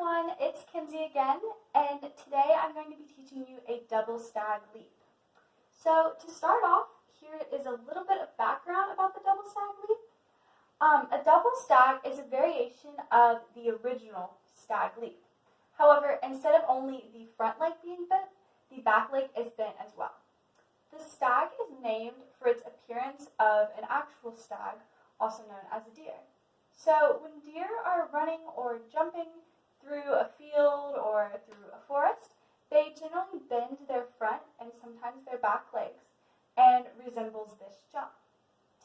everyone, it's Kensi again, and today I'm going to be teaching you a double stag leap. So to start off, here is a little bit of background about the double stag leap. A double stag is a variation of the original stag leap. However, instead of only the front leg being bent, the back leg is bent as well. The stag is named for its appearance of an actual stag, also known as a deer. So when deer are running or jumping through a field or through a forest, they generally bend their front and sometimes their back legs and resembles this jump.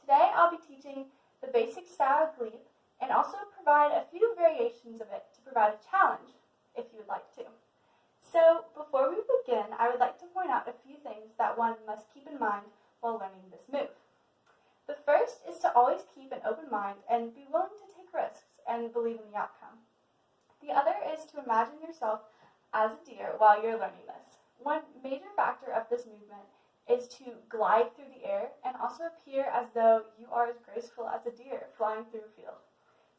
Today I'll be teaching the basic stag leap and also provide a few variations of it to provide a challenge if you would like to. So before we begin, I would like to point out a few things that one must keep in mind while learning this move. The first is to always keep an open mind and be willing to take risks and believe in the outcome. The other is to imagine yourself as a deer while you're learning this. One major factor of this movement is to glide through the air and also appear as though you are as graceful as a deer flying through a field.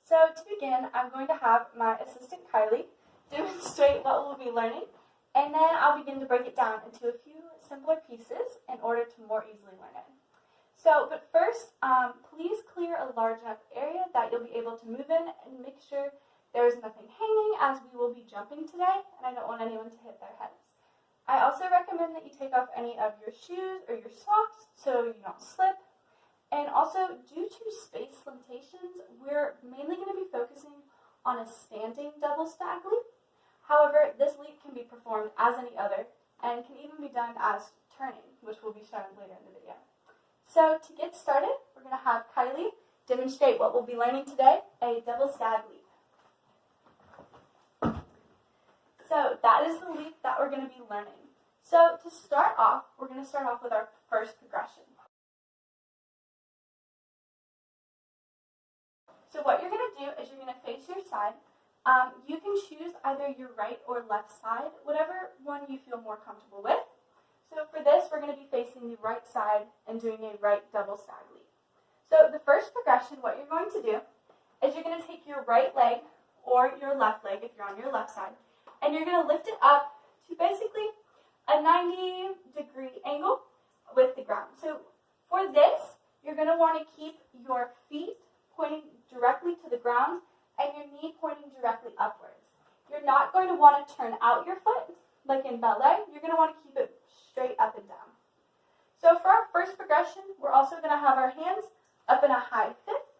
So to begin, I'm going to have my assistant Kylie demonstrate what we'll be learning, and then I'll begin to break it down into a few simpler pieces in order to more easily learn it. But first, please clear a large enough area that you'll be able to move in and make sure there is nothing hanging as we will be jumping today, and I don't want anyone to hit their heads. I also recommend that you take off any of your shoes or your socks so you don't slip. And also, due to space limitations, we're mainly going to be focusing on a standing double stag leap. However, this leap can be performed as any other and can even be done as turning, which will be shown later in the video. So to get started, we're going to have Kylie demonstrate what we'll be learning today, a double stag leap. So that is the leap that we're going to be learning. So to start off, we're going to start off with our first progression. So what you're going to do is you're going to face your side. You can choose either your right or left side, whatever one you feel more comfortable with. So for this, we're going to be facing the right side and doing a right double stag leap. So the first progression, what you're going to do is you're going to take your right leg or your left leg, if you're on your left side, and you're going to lift it up to basically a 90-degree angle with the ground. So for this, you're going to want to keep your feet pointing directly to the ground and your knee pointing directly upwards. You're not going to want to turn out your foot like in ballet. You're going to want to keep it straight up and down. So for our first progression, we're also going to have our hands up in a high fifth.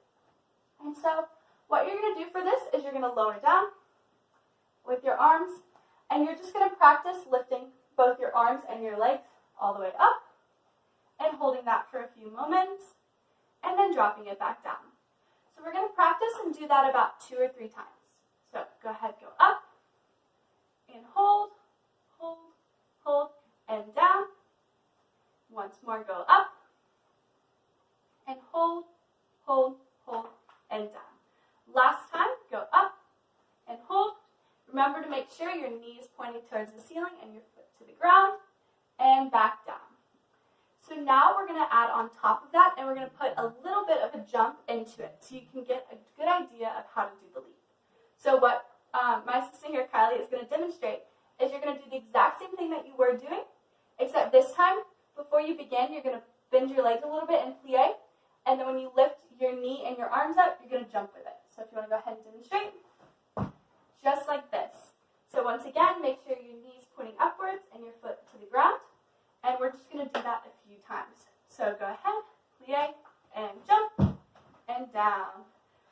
And so what you're going to do for this is you're going to lower down with your arms, and you're just going to practice lifting both your arms and your legs all the way up and holding that for a few moments and then dropping it back down. So we're going to practice and do that about 2 or 3 times. So go ahead, go up and hold, hold, hold, and down. Once more, go up and hold, hold, hold, and down. Last time, go up and hold. Remember to make sure your knee is pointing towards the ceiling and your foot to the ground, and back down. So now we're going to add on top of that, and we're going to put a little bit of a jump into it so you can get a good idea of how to do the leap. So what my assistant here, Kylie, is going to demonstrate is you're going to do the exact same thing that you were doing, except this time, before you begin, you're going to bend your legs a little bit and plie, and then when you lift your knee and your arms up, you're going to jump with it. So if you want to go ahead and demonstrate, just like this. So once again, make sure your knee's pointing upwards and your foot to the ground, and we're just going to do that a few times. So go ahead, plie, and jump, and down.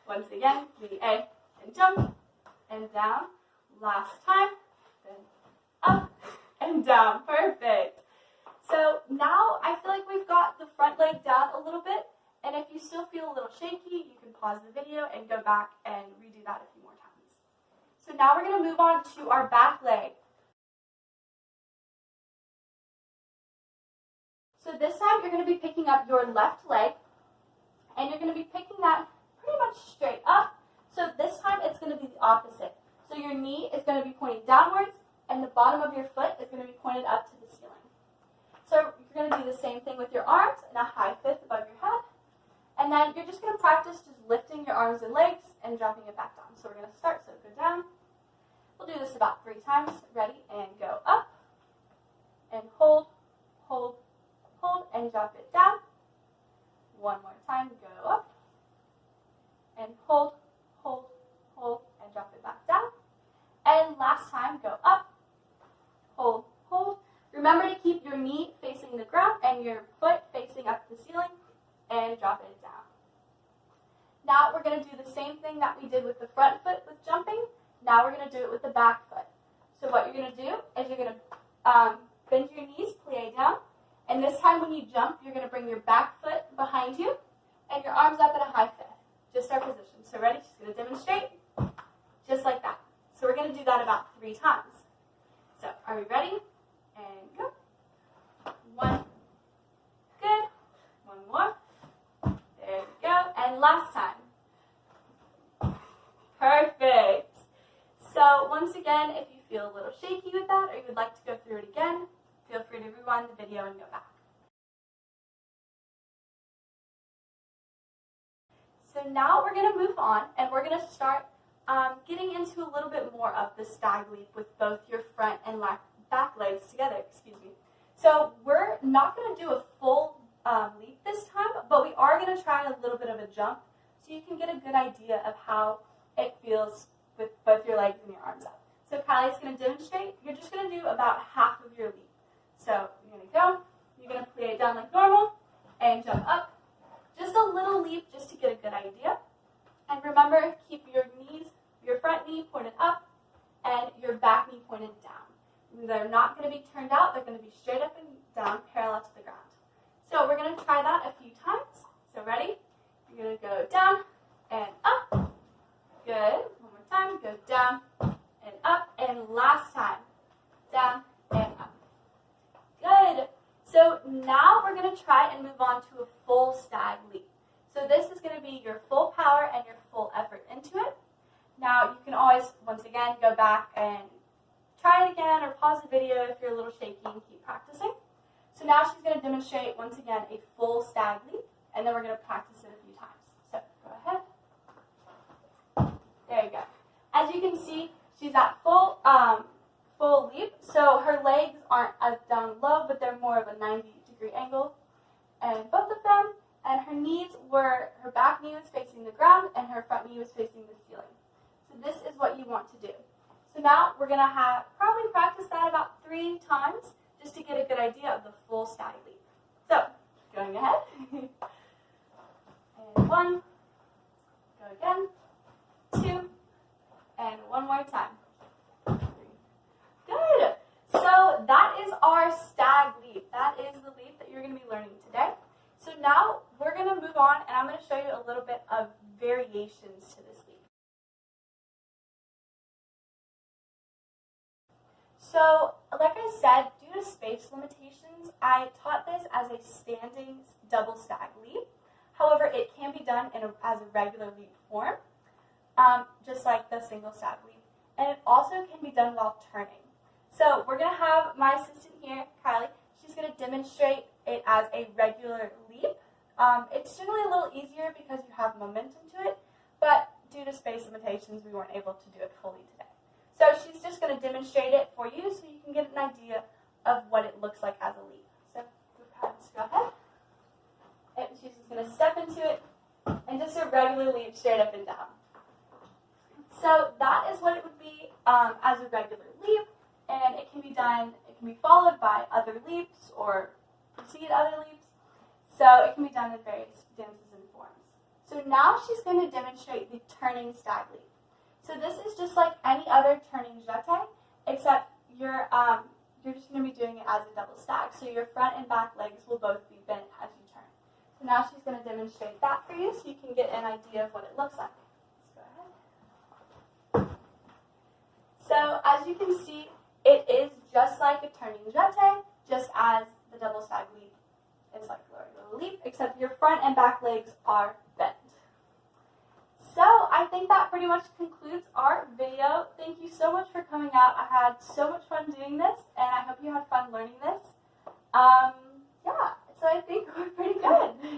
Once again, plie, and jump, and down. Last time, then up, and down. Perfect. So now I feel like we've got the front leg down a little bit, and if you still feel a little shaky, you can pause the video and go back and redo that a few more times. So now we're going to move on to our back leg. So this time you're going to be picking up your left leg, and you're going to be picking that pretty much straight up. So this time it's going to be the opposite. So your knee is going to be pointing downwards, and the bottom of your foot is going to be pointed up to the ceiling. So you're going to do the same thing with your arms in a high fifth above your head. And then you're just going to practice just lifting your arms and legs and dropping it back down. So we're going to start. So go down. We'll do this about 3 times. Ready? And go up. And hold, hold, hold, and drop it down. One more time. Go up. And hold, hold, hold, and drop it back down. And last time, go up, hold, hold. Remember to keep your knee facing the ground and your foot facing up the ceiling, and drop it down. Now we're going to do the same thing that we did with the front foot with jumping. Now we're going to do it with the back foot. So what you're going to do is you're going to bend your knees, plie down, and this time when you jump, you're going to bring your back foot behind you and your arms up at a high fifth. Just our position. So ready? She's going to demonstrate just like that. So we're going to do that about 3 times. So are we ready? And go. 1. Good. 1 more. There we go. And last time. Perfect. So once again, if you feel a little shaky with that or you would like to go through it again, feel free to rewind the video and go back. So now we're going to move on and we're going to start getting into a little bit more of the stag leap with both your front and back legs together. So we're not going to do a full leap this time, but we are going to try a little bit of a jump so you can get a good idea of how it feels with both your legs and your arms up. So Kylie's going to demonstrate. You're just going to do about half of your leap. So you're going to go, you're going to plie it down like normal, and jump up. Just a little leap just to get a good idea. And remember, keep your knees, your front knee pointed up and your back knee pointed down. They're not going to be turned out. They're going to be straight up and down, parallel to the ground. So we're going to try that a few times. So ready? You're going to go down and up. Good. One more time. Go down and up. And last time. Down and up. Good. So now we're going to try and move on to a full stag leap. So this is going to be your full power and your full effort into it. Now you can always, once again, go back and try it again or pause the video if you're a little shaky and keep practicing. So now she's going to demonstrate, once again, a full stag leap, and then we're going to practice it a few times. So go ahead. There you go. As you can see, she's at full leap, so her legs aren't as down low, but they're more of a 90-degree angle, and both of them, and her knees were, her back knee was facing the ground, and her front knee was facing the ceiling. So this is what you want to do. So now we're going to probably practice that about 3 times, just to get a good idea of the full stag leap. So, going ahead. And 1, go again, 2, and 1 more time. 3. Good. So that is our stag leap. That is the leap that you're going to be learning today. So now we're going to move on, and I'm going to show you a little bit of variations to this leap. So, like I said, due to space limitations, I taught this as a standing double stag leap. However, it can be done as a regular leap form, just like the single stag leap. And it also can be done while turning. So we're going to have my assistant here, Kylie. She's going to demonstrate it as a regular leap. It's generally a little easier because you have momentum to it, but due to space limitations, we weren't able to do it fully today. So she's just going to demonstrate it for you so you can get an idea of what it looks like as a leap. So go ahead. And she's just going to step into it and just a regular leap straight up and down. So that is what it would be as a regular leap, and it can be done, it can be followed by other leaps or precede other leaps. So it can be done in various dances and forms. So now she's going to demonstrate the turning stag leap. So this is just like any other turning jeté, except you're just going to be doing it as a double stag. So your front and back legs will both be bent as you turn. So now she's going to demonstrate that for you so you can get an idea of what it looks like. Let's go ahead. So as you can see, it is just like a turning jeté, just as the double stag leap is like a regular leap, except your front and back legs are bent. So I think that pretty much concludes our video. Thank you so much for coming out. I had so much fun doing this, and I hope you had fun learning this. Yeah, so I think we're pretty good.